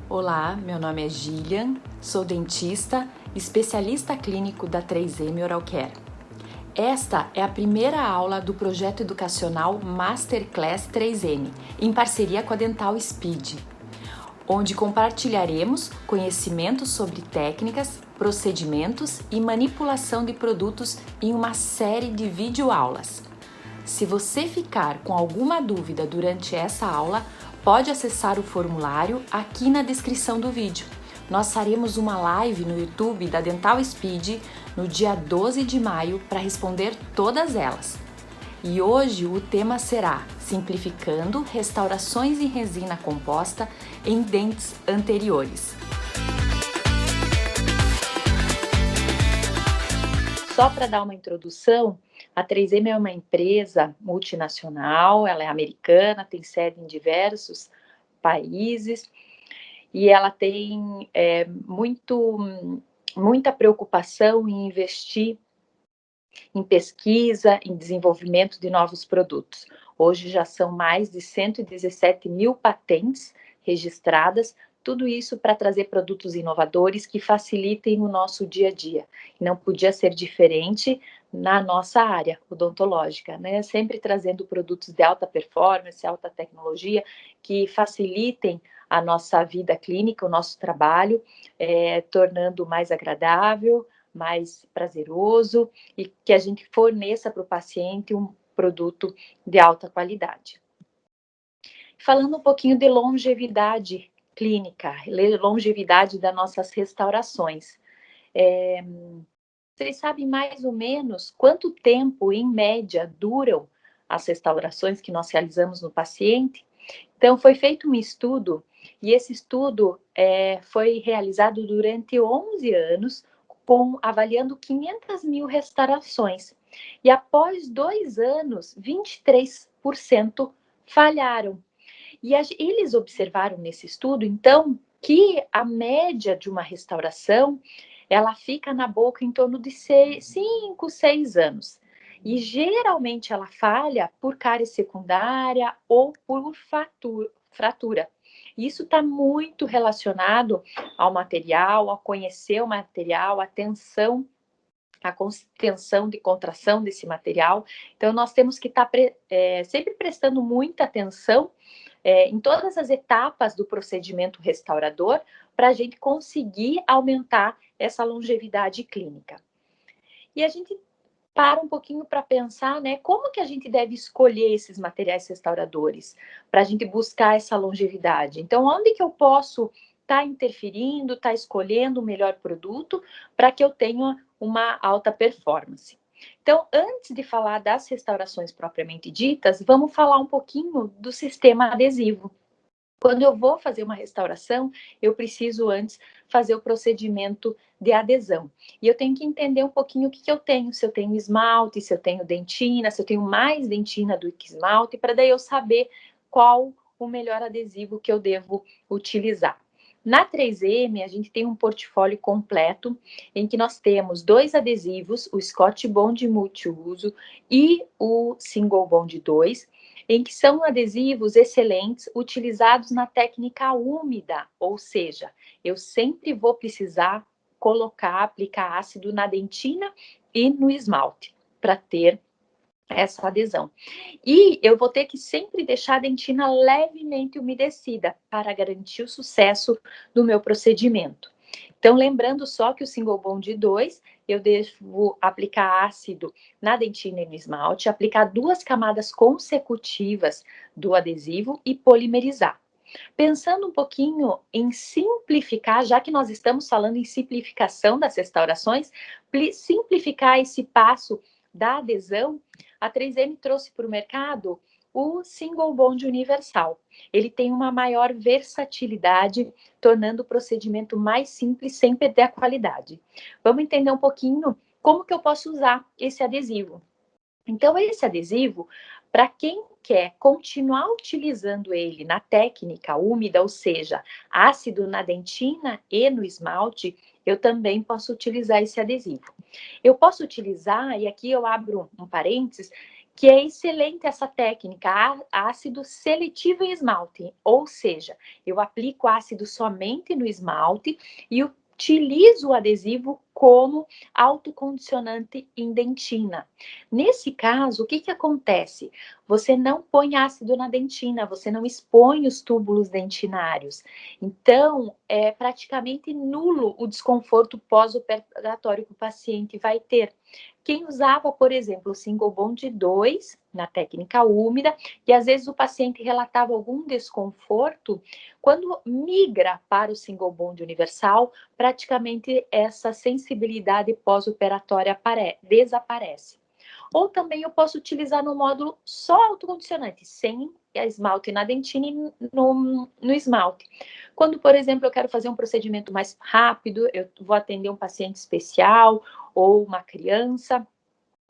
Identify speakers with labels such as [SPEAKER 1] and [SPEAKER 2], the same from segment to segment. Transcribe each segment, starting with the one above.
[SPEAKER 1] Olá, meu nome é Gillian, sou dentista, especialista clínico da 3M Oral Care. Esta é a primeira aula do projeto educacional Masterclass 3M, em parceria com a Dental Speed, onde compartilharemos conhecimentos sobre técnicas, procedimentos e manipulação de produtos em uma série de videoaulas. Se você ficar com alguma dúvida durante essa aula, pode acessar o formulário aqui na descrição do vídeo. Nós faremos uma live no YouTube da Dental Speed no dia 12 de maio para responder todas elas. E hoje o tema será Simplificando restaurações em resina composta em dentes anteriores. Só para dar uma introdução, a 3M é uma empresa multinacional, ela é americana, tem sede em diversos países e ela tem muita preocupação em investir em pesquisa, em desenvolvimento de novos produtos. Hoje já são mais de 117 mil patentes registradas, tudo isso para trazer produtos inovadores que facilitem o nosso dia a dia. Não podia ser diferente na nossa área odontológica, né? Sempre trazendo produtos de alta performance, alta tecnologia, que facilitem a nossa vida clínica, o nosso trabalho, tornando mais agradável, mais prazeroso e que a gente forneça para o paciente um produto de alta qualidade. Falando um pouquinho de longevidade clínica, longevidade das nossas restaurações. Vocês sabem mais ou menos quanto tempo, em média, duram as restaurações que nós realizamos no paciente? Então, foi feito um estudo, e esse estudo foi realizado durante 11 anos, avaliando 500 mil restaurações. E após 2 anos, 23% falharam. E eles observaram nesse estudo, então, que a média de uma restauração, ela fica na boca em torno de 5, 6 anos. E geralmente ela falha por cárie secundária ou por fratura. Isso está muito relacionado ao material, a conhecer o material, a contenção de contração desse material. Então, nós temos que estar sempre prestando muita atenção em todas as etapas do procedimento restaurador para a gente conseguir aumentar essa longevidade clínica. E a gente para um pouquinho para pensar, né, como que a gente deve escolher esses materiais restauradores para a gente buscar essa longevidade. Então, onde que eu posso estar interferindo, estar escolhendo o melhor produto para que eu tenha uma alta performance. Então, antes de falar das restaurações propriamente ditas, vamos falar um pouquinho do sistema adesivo. Quando eu vou fazer uma restauração, eu preciso antes fazer o procedimento de adesão. E eu tenho que entender um pouquinho o que eu tenho, se eu tenho esmalte, se eu tenho dentina, se eu tenho mais dentina do que esmalte, para daí eu saber qual o melhor adesivo que eu devo utilizar. Na 3M, a gente tem um portfólio completo em que nós temos 2 adesivos, o Scott Bond Multiuso e o Single Bond 2, em que são adesivos excelentes utilizados na técnica úmida, ou seja, eu sempre vou precisar aplicar ácido na dentina e no esmalte para ter essa adesão. E eu vou ter que sempre deixar a dentina levemente umedecida para garantir o sucesso do meu procedimento. Então, lembrando só que o Single Bond 2, eu devo aplicar ácido na dentina e no esmalte, aplicar 2 camadas consecutivas do adesivo e polimerizar. Pensando um pouquinho em simplificar, já que nós estamos falando em simplificação das restaurações, simplificar esse passo da adesão, a 3M trouxe para o mercado o Single Bond Universal. Ele tem uma maior versatilidade, tornando o procedimento mais simples sem perder a qualidade. Vamos entender um pouquinho como que eu posso usar esse adesivo. Então, esse adesivo, para quem quer continuar utilizando ele na técnica úmida, ou seja, ácido na dentina e no esmalte, eu também posso utilizar esse adesivo. Eu posso utilizar, e aqui eu abro um parênteses, que é excelente essa técnica, ácido seletivo em esmalte, ou seja, eu aplico ácido somente no esmalte e utilizo o adesivo como autocondicionante em dentina. Nesse caso, o que que acontece? Você não põe ácido na dentina, você não expõe os túbulos dentinários. Então, é praticamente nulo o desconforto pós-operatório que o paciente vai ter. Quem usava, por exemplo, o single bond 2 na técnica úmida, e às vezes o paciente relatava algum desconforto, quando migra para o single bond universal, praticamente essa sensibilidade pós-operatória desaparece. Ou também eu posso utilizar no módulo só autocondicionante, sem esmalte na dentina e no esmalte. Quando, por exemplo, eu quero fazer um procedimento mais rápido, eu vou atender um paciente especial ou uma criança,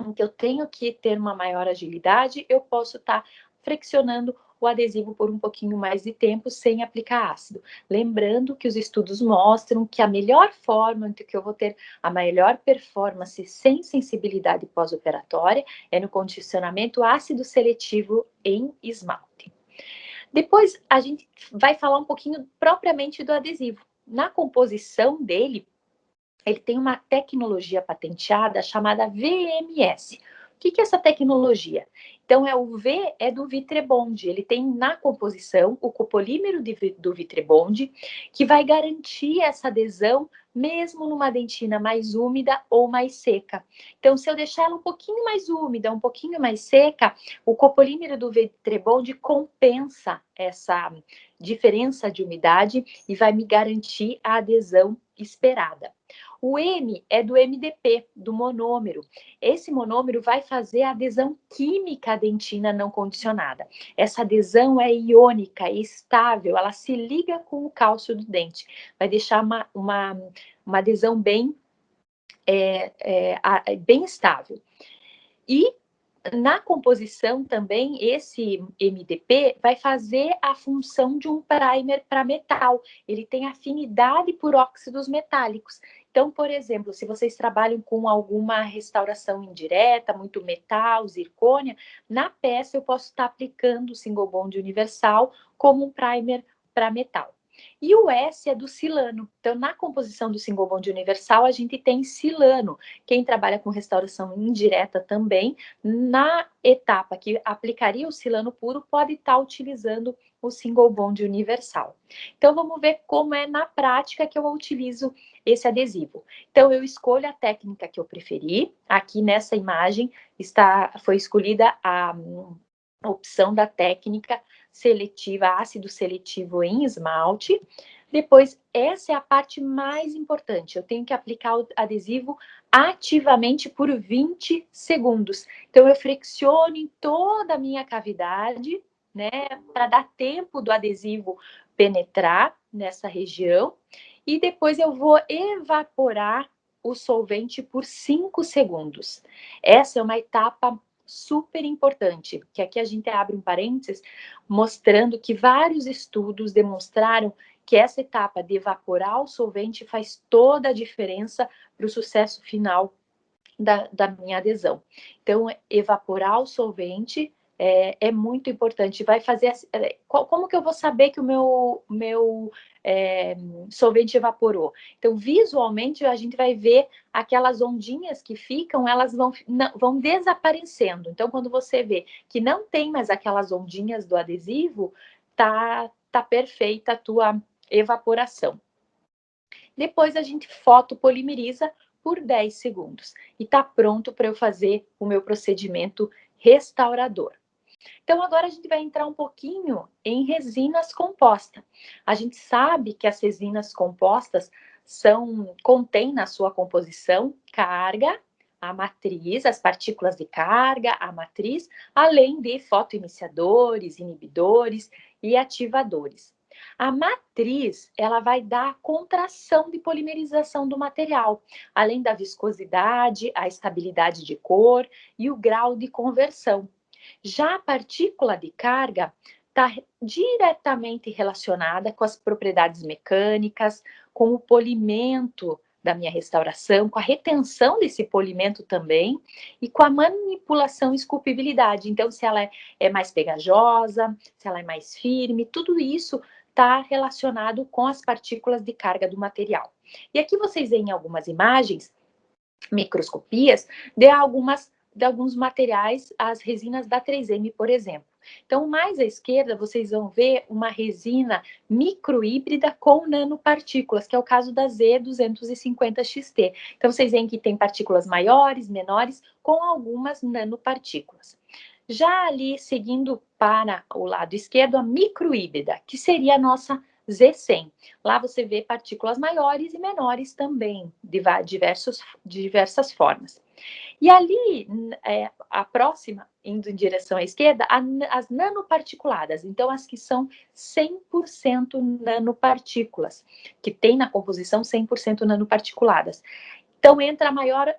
[SPEAKER 1] em que eu tenho que ter uma maior agilidade, eu posso estar friccionando o adesivo por um pouquinho mais de tempo sem aplicar ácido. Lembrando que os estudos mostram que a melhor forma em que eu vou ter a melhor performance sem sensibilidade pós-operatória é no condicionamento ácido seletivo em esmalte. Depois a gente vai falar um pouquinho propriamente do adesivo. Na composição dele, ele tem uma tecnologia patenteada chamada VMS. O que é essa tecnologia? Então, o V é do Vitrebond. Ele tem na composição o copolímero do Vitrebond, que vai garantir essa adesão mesmo numa dentina mais úmida ou mais seca. Então, se eu deixar ela um pouquinho mais úmida, um pouquinho mais seca, o copolímero do Vitrebond compensa essa diferença de umidade e vai me garantir a adesão esperada. O M é do MDP, do monômero. Esse monômero vai fazer a adesão química à dentina não condicionada. Essa adesão é iônica, é estável, ela se liga com o cálcio do dente. Vai deixar uma adesão bem estável. E na composição também, esse MDP vai fazer a função de um primer para metal. Ele tem afinidade por óxidos metálicos. Então, por exemplo, se vocês trabalham com alguma restauração indireta, muito metal, zircônia, na peça eu posso estar aplicando o single bond universal como um primer para metal. E o S é do silano. Então, na composição do single bond universal, a gente tem silano. Quem trabalha com restauração indireta também, na etapa que aplicaria o silano puro, pode estar utilizando o single bond universal. Então, vamos ver como é na prática que eu utilizo esse adesivo. Então, eu escolho a técnica que eu preferi. Aqui nessa imagem foi escolhida a opção da técnica seletiva, ácido seletivo em esmalte. Depois, essa é a parte mais importante. Eu tenho que aplicar o adesivo ativamente por 20 segundos. Então, eu fricciono em toda a minha cavidade, né, para dar tempo do adesivo penetrar nessa região. E depois eu vou evaporar o solvente por 5 segundos. Essa é uma etapa super importante, que aqui a gente abre um parênteses, mostrando que vários estudos demonstraram que essa etapa de evaporar o solvente faz toda a diferença para o sucesso final da minha adesão. Então, evaporar o solvente é muito importante. Vai fazer. Como que eu vou saber que o meu solvente evaporou? Então, visualmente, a gente vai ver aquelas ondinhas que ficam, elas vão desaparecendo. Então, quando você vê que não tem mais aquelas ondinhas do adesivo, tá perfeita a tua evaporação. Depois a gente fotopolimeriza por 10 segundos e está pronto para eu fazer o meu procedimento restaurador. Então, agora a gente vai entrar um pouquinho em resinas compostas. A gente sabe que as resinas compostas contêm na sua composição carga, a matriz, as partículas de carga, a matriz, além de fotoiniciadores, inibidores e ativadores. A matriz, ela vai dar a contração de polimerização do material, além da viscosidade, a estabilidade de cor e o grau de conversão. Já a partícula de carga está diretamente relacionada com as propriedades mecânicas, com o polimento da minha restauração, com a retenção desse polimento também e com a manipulação e esculpibilidade. Então, se ela é mais pegajosa, se ela é mais firme, tudo isso está relacionado com as partículas de carga do material. E aqui vocês veem algumas imagens, microscopias, de alguns materiais, as resinas da 3M, por exemplo. Então, mais à esquerda, vocês vão ver uma resina microhíbrida com nanopartículas, que é o caso da Z250XT. Então, vocês veem que tem partículas maiores, menores, com algumas nanopartículas. Já ali, seguindo para o lado esquerdo, a microhíbrida, que seria a nossa Z100. Lá você vê partículas maiores e menores também, de diversas formas. E ali, a próxima, indo em direção à esquerda, as nanoparticuladas. Então, as que são 100% nanopartículas, que tem na composição 100% nanoparticuladas. Então, entra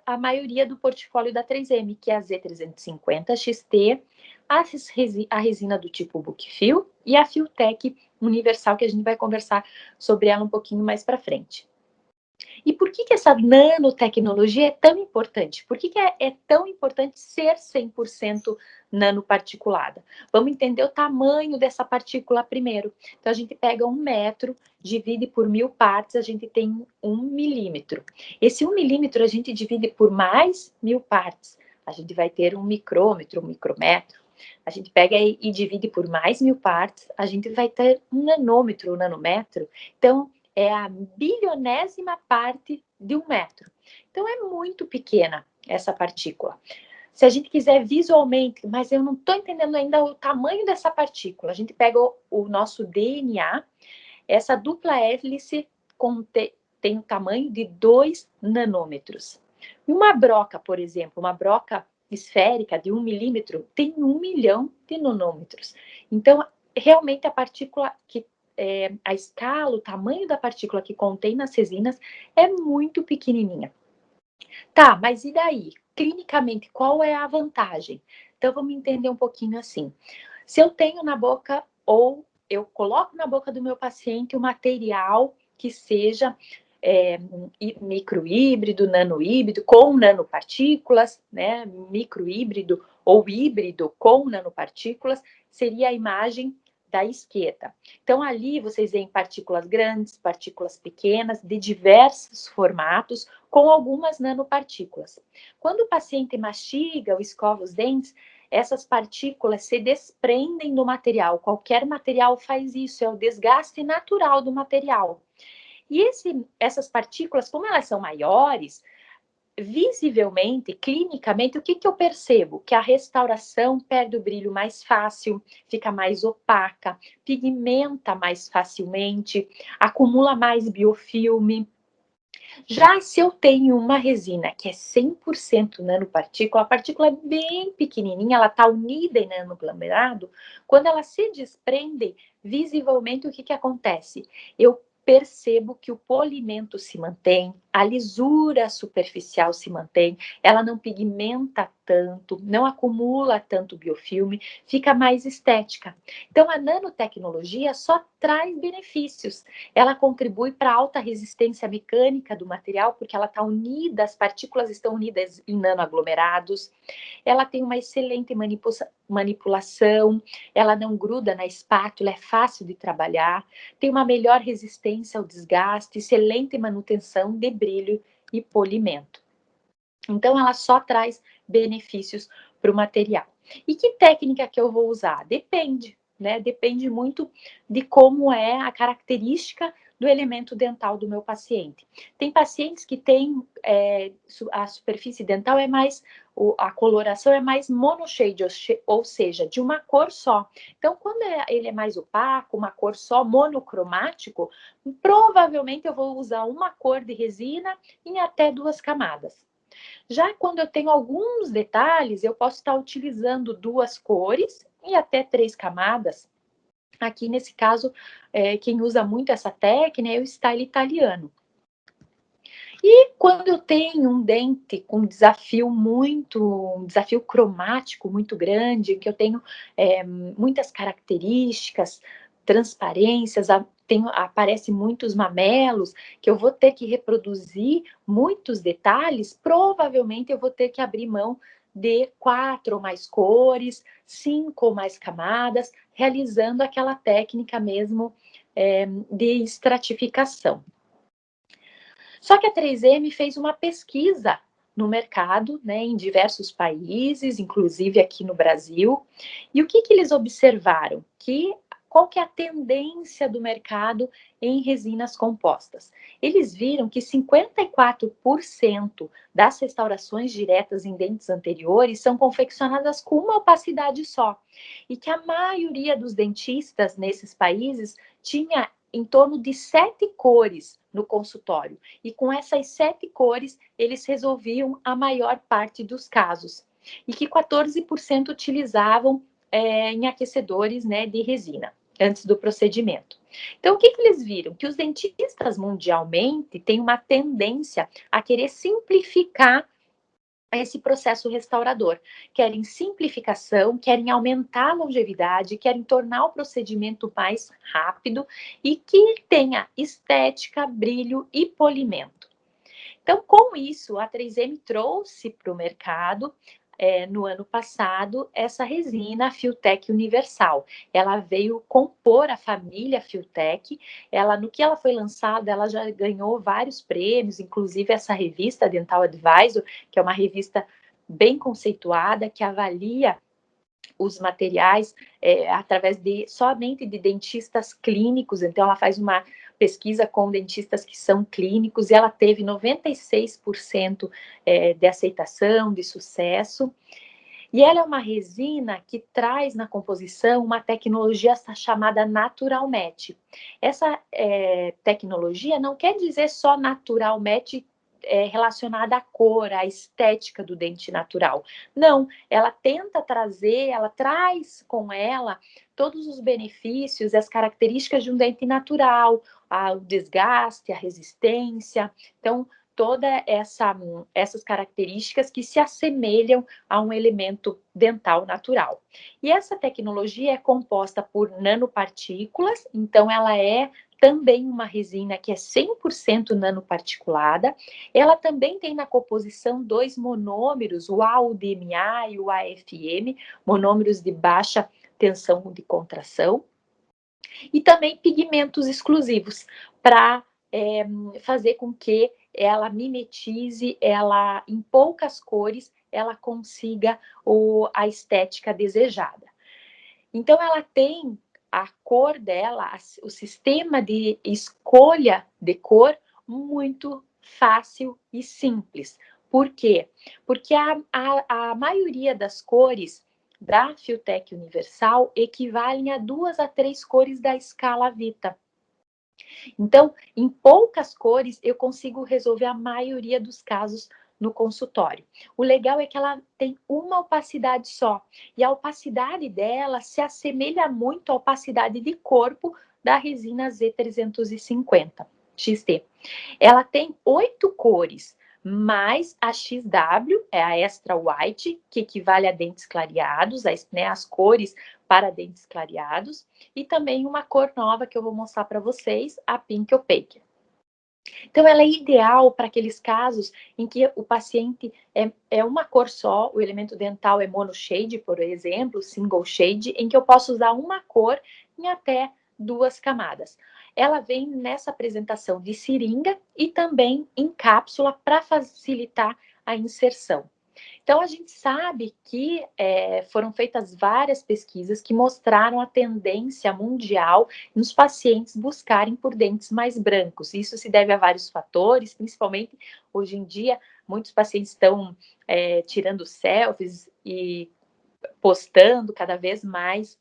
[SPEAKER 1] a maioria do portfólio da 3M, que é a Z350XT, a resina do tipo Bookfill e a Filtech Universal, que a gente vai conversar sobre ela um pouquinho mais para frente. E por que essa nanotecnologia é tão importante? Por que é tão importante ser 100% nanoparticulada? Vamos entender o tamanho dessa partícula primeiro. Então, a gente pega 1 metro, divide por 1000 partes, a gente tem 1 milímetro. Esse 1 milímetro a gente divide por mais 1000 partes. A gente vai ter 1 micrômetro, 1 micrometro. A gente pega e divide por mais 1000 partes, a gente vai ter 1 nanômetro, 1 nanômetro. Então, é a bilionésima parte de 1 metro. Então, é muito pequena essa partícula. Se a gente quiser visualmente, mas eu não estou entendendo ainda o tamanho dessa partícula, a gente pega o nosso DNA, essa dupla hélice tem o tamanho de 2 nanômetros. E uma broca, por exemplo, uma broca esférica de 1 milímetro tem 1 milhão de nanômetros. Então, realmente a partícula a escala, o tamanho da partícula que contém nas resinas é muito pequenininha. Tá, mas e daí? Clinicamente, qual é a vantagem? Então, vamos entender um pouquinho assim. Se eu tenho na boca ou eu coloco na boca do meu paciente um material que seja microhíbrido, nanohíbrido, com nanopartículas, né? Microhíbrido ou híbrido com nanopartículas, seria a imagem da esquerda. Então, ali vocês veem partículas grandes, partículas pequenas, de diversos formatos, com algumas nanopartículas. Quando o paciente mastiga ou escova os dentes, essas partículas se desprendem do material. Qualquer material faz isso, é o desgaste natural do material. E essas partículas, como elas são maiores, visivelmente, clinicamente, o que eu percebo? Que a restauração perde o brilho mais fácil, fica mais opaca, pigmenta mais facilmente, acumula mais biofilme. Já se eu tenho uma resina que é 100% nanopartícula, a partícula é bem pequenininha, ela está unida em nanoglomerado, quando ela se desprende, visivelmente, o que acontece? Eu percebo que o polimento se mantém, a lisura superficial se mantém, ela não pigmenta tanto, não acumula tanto biofilme, fica mais estética. Então, a nanotecnologia só traz benefícios. Ela contribui para a alta resistência mecânica do material, porque ela está unida, as partículas estão unidas em nanoaglomerados. Ela tem uma excelente manipulação, ela não gruda na espátula, é fácil de trabalhar, tem uma melhor resistência ao desgaste, excelente manutenção de brilho e polimento. Então, ela só traz benefícios para o material. E que técnica que eu vou usar? Depende, né? Depende muito de como é a característica do elemento dental do meu paciente. Tem pacientes que têm a superfície dental a coloração é mais monoshade, ou seja, de uma cor só. Então, quando ele é mais opaco, uma cor só, monocromático, provavelmente eu vou usar uma cor de resina em até 2 camadas. Já quando eu tenho alguns detalhes, eu posso estar utilizando 2 cores e até 3 camadas. Aqui, nesse caso, quem usa muito essa técnica é o style italiano. E quando eu tenho um dente com um desafio cromático muito grande, que eu tenho muitas características, transparências, aparecem muitos mamelos, que eu vou ter que reproduzir muitos detalhes, provavelmente eu vou ter que abrir mão de 4 ou mais cores, 5 ou mais camadas, realizando aquela técnica mesmo de estratificação. Só que a 3M fez uma pesquisa no mercado, né, em diversos países, inclusive aqui no Brasil, e o que eles observaram? Qual que é a tendência do mercado em resinas compostas? Eles viram que 54% das restaurações diretas em dentes anteriores são confeccionadas com uma opacidade só, e que a maioria dos dentistas nesses países tinha em torno de 7 cores no consultório. E com essas 7 cores, eles resolviam a maior parte dos casos. E que 14% utilizavam em aquecedores, né, de resina, antes do procedimento. Então, o que eles viram? Que os dentistas mundialmente têm uma tendência a querer simplificar esse processo restaurador. Querem simplificação, querem aumentar a longevidade, querem tornar o procedimento mais rápido e que tenha estética, brilho e polimento. Então, com isso, a 3M trouxe para o mercado, no ano passado, essa resina Filtek Universal. Ela veio compor a família Filtek. No que ela foi lançada, ela já ganhou vários prêmios, inclusive essa revista Dental Advisor, que é uma revista bem conceituada, que avalia os materiais através somente de dentistas clínicos. Então, ela faz uma pesquisa com dentistas que são clínicos e ela teve 96% de aceitação, de sucesso. E ela é uma resina que traz na composição uma tecnologia chamada Natural Matte. Essa tecnologia não quer dizer só Natural Matte relacionada à cor, à estética do dente natural. Não, ela traz com ela todos os benefícios e as características de um dente natural, o desgaste, a resistência. Então, todas essas características que se assemelham a um elemento dental natural. E essa tecnologia é composta por nanopartículas, então ela é também uma resina que é 100% nanoparticulada. Ela também tem na composição 2 monômeros, o AUDMA e o AFM, monômeros de baixa tensão de contração. E também pigmentos exclusivos para fazer com que ela mimetize, ela em poucas cores, ela consiga a estética desejada. Então, ela tem a cor dela, o sistema de escolha de cor muito fácil e simples. Por quê? Porque a maioria das cores da Filtek Universal equivalem a 2 a 3 cores da escala Vita. Então, em poucas cores, eu consigo resolver a maioria dos casos no consultório. O legal é que ela tem uma opacidade só, e a opacidade dela se assemelha muito à opacidade de corpo da resina Z350 XT. Ela tem 8 cores, mais a XW, é a Extra White, que equivale a dentes clareados, as cores para dentes clareados, e também uma cor nova que eu vou mostrar para vocês, a Pink Opaque. Então, ela é ideal para aqueles casos em que o paciente é uma cor só, o elemento dental é monoshade, por exemplo, single shade, em que eu posso usar uma cor em até 2 camadas. Ela vem nessa apresentação de seringa e também em cápsula para facilitar a inserção. Então, a gente sabe que foram feitas várias pesquisas que mostraram a tendência mundial nos pacientes buscarem por dentes mais brancos. Isso se deve a vários fatores, principalmente hoje em dia, muitos pacientes estão tirando selfies e postando cada vez mais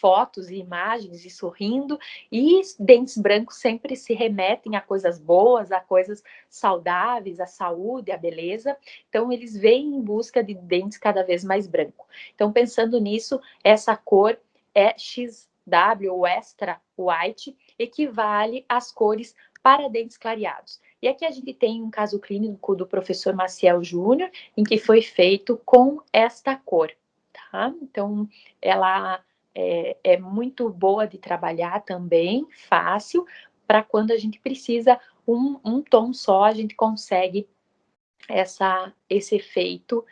[SPEAKER 1] fotos e imagens e sorrindo, e dentes brancos sempre se remetem a coisas boas, a coisas saudáveis, a saúde, a beleza. Então, eles vêm em busca de dentes cada vez mais brancos. Então, pensando nisso, essa cor é XW, ou Extra White, equivale às cores para dentes clareados. E aqui a gente tem um caso clínico do professor Maciel Júnior, em que foi feito com esta cor. Tá? Então, ela é muito boa de trabalhar também, fácil, para quando a gente precisa um tom só, a gente consegue esse efeito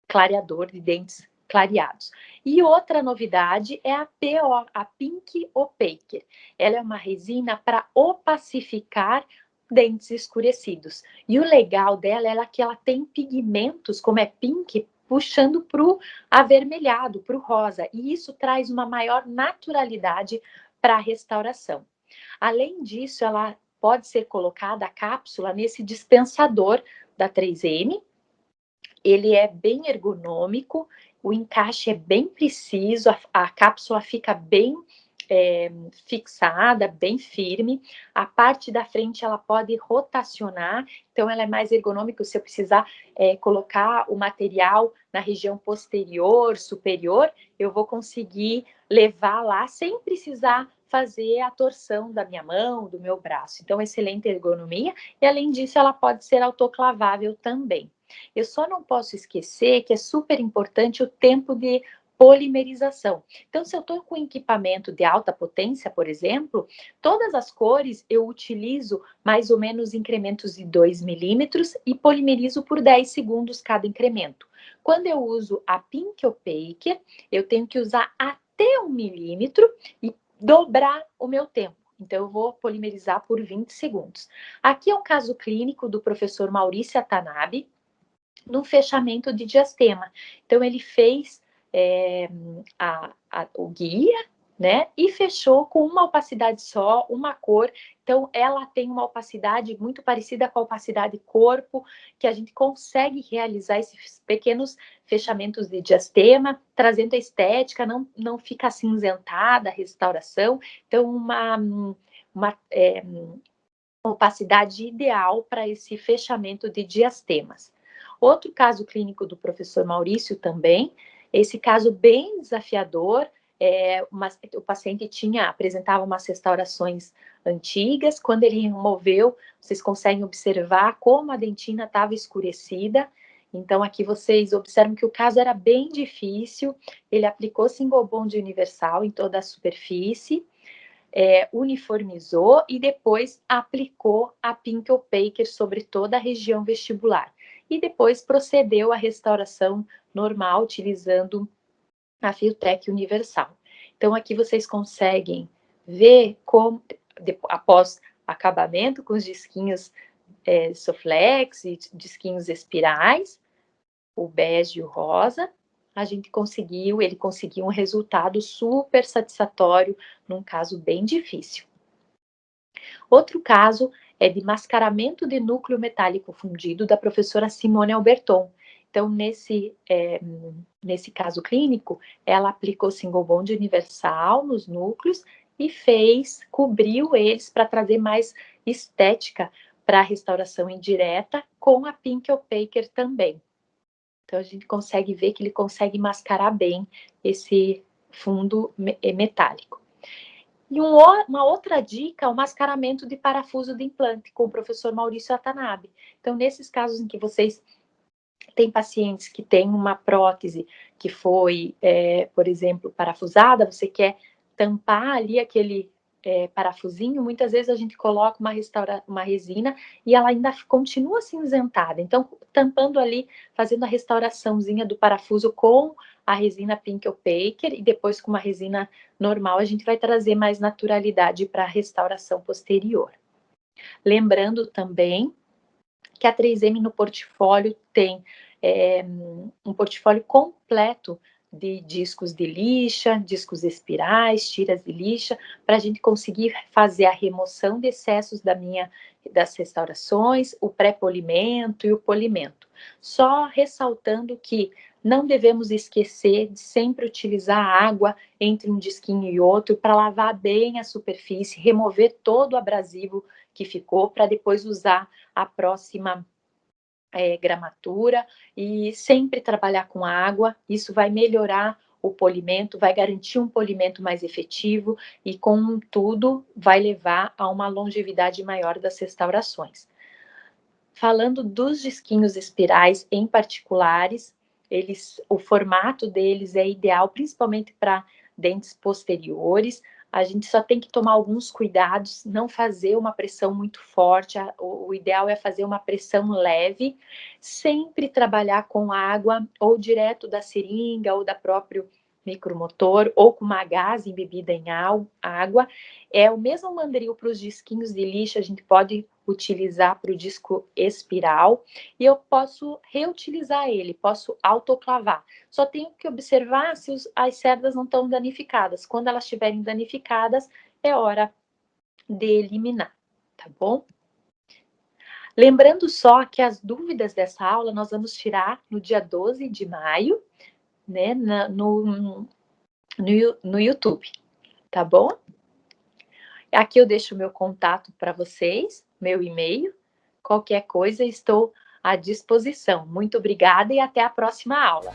[SPEAKER 1] clareador de dentes clareados. E outra novidade é a PO, a Pink Opaquer. Ela é uma resina para opacificar dentes escurecidos. E o legal dela é que ela tem pigmentos, como é pink, puxando para o avermelhado, para o rosa. E isso traz uma maior naturalidade para a restauração. Além disso, ela pode ser colocada a cápsula nesse dispensador da 3M. Ele é bem ergonômico, o encaixe é bem preciso, a cápsula fica bem fixada, bem firme. A parte da frente ela pode rotacionar, então ela é mais ergonômica se eu precisar colocar o material na região posterior, superior, eu vou conseguir levar lá sem precisar fazer a torção da minha mão, do meu braço. Então, excelente ergonomia, e além disso, ela pode ser autoclavável também. Eu só não posso esquecer que é super importante o tempo de polimerização. Então, se eu estou com equipamento de alta potência, por exemplo, todas as cores eu utilizo mais ou menos incrementos de 2 milímetros e polimerizo por 10 segundos cada incremento. Quando eu uso a Pink Opaquer, eu tenho que usar até 1 milímetro e dobrar o meu tempo. Então, eu vou polimerizar por 20 segundos. Aqui é um caso clínico do professor Maurício Atanabe, no fechamento de diastema. Então, ele fez o guia, né? E fechou com uma opacidade só, uma cor. Então, ela tem uma opacidade muito parecida com a opacidade corpo, que a gente consegue realizar esses pequenos fechamentos de diastema, trazendo a estética, não fica acinzentada a restauração. Então, uma opacidade ideal para esse fechamento de diastemas. Outro caso clínico do professor Maurício também, esse caso bem desafiador, o paciente apresentava umas restaurações antigas, quando ele removeu, vocês conseguem observar como a dentina estava escurecida. Então, aqui vocês observam que o caso era bem difícil, ele aplicou single bond universal em toda a superfície, uniformizou e depois aplicou a Pink Opaquer sobre toda a região vestibular. E depois procedeu à restauração normal, utilizando a Filtrek Universal. Então, aqui vocês conseguem ver como, após acabamento com os disquinhos Soflex e disquinhos espirais, o bege e o rosa, ele conseguiu um resultado super satisfatório num caso bem difícil. Outro caso é de mascaramento de núcleo metálico fundido da professora Simone Alberton. Então, nesse caso clínico, ela aplicou single bond universal nos núcleos e cobriu eles para trazer mais estética para a restauração indireta, com a Pink Opaquer também. Então, a gente consegue ver que ele consegue mascarar bem esse fundo metálico. E uma outra dica é o mascaramento de parafuso de implante, com o professor Maurício Atanabe. Então, nesses casos em que vocês têm pacientes que têm uma prótese que foi, por exemplo, parafusada, você quer tampar ali aquele parafusinho, muitas vezes a gente coloca uma resina e ela ainda continua cinzentada. Então, tampando ali, fazendo a restauraçãozinha do parafuso com a resina Pink Opaquer e depois com uma resina normal, a gente vai trazer mais naturalidade para a restauração posterior. Lembrando também que a 3M no portfólio tem um portfólio completo de discos de lixa, discos espirais, tiras de lixa, para a gente conseguir fazer a remoção de excessos das restaurações, o pré-polimento e o polimento. Só ressaltando que não devemos esquecer de sempre utilizar água entre um disquinho e outro para lavar bem a superfície, remover todo o abrasivo que ficou, para depois usar a próxima gramatura, e sempre trabalhar com água. Isso vai melhorar o polimento, vai garantir um polimento mais efetivo e, com tudo, vai levar a uma longevidade maior das restaurações. Falando dos disquinhos espirais em particulares, o formato deles é ideal, principalmente para dentes posteriores. A gente só tem que tomar alguns cuidados, não fazer uma pressão muito forte. O ideal é fazer uma pressão leve, sempre trabalhar com água, ou direto da seringa, ou da próprio micromotor, ou com uma gás embebida em água. É o mesmo mandril para os disquinhos de lixo, a gente pode utilizar para o disco espiral, e eu posso reutilizar ele, posso autoclavar. Só tenho que observar se as cerdas não estão danificadas. Quando elas estiverem danificadas, é hora de eliminar, tá bom? Lembrando só que as dúvidas dessa aula nós vamos tirar no dia 12 de maio, né, no YouTube, tá bom? Aqui eu deixo o meu contato para vocês, meu e-mail. Qualquer coisa, estou à disposição. Muito obrigada e até a próxima aula.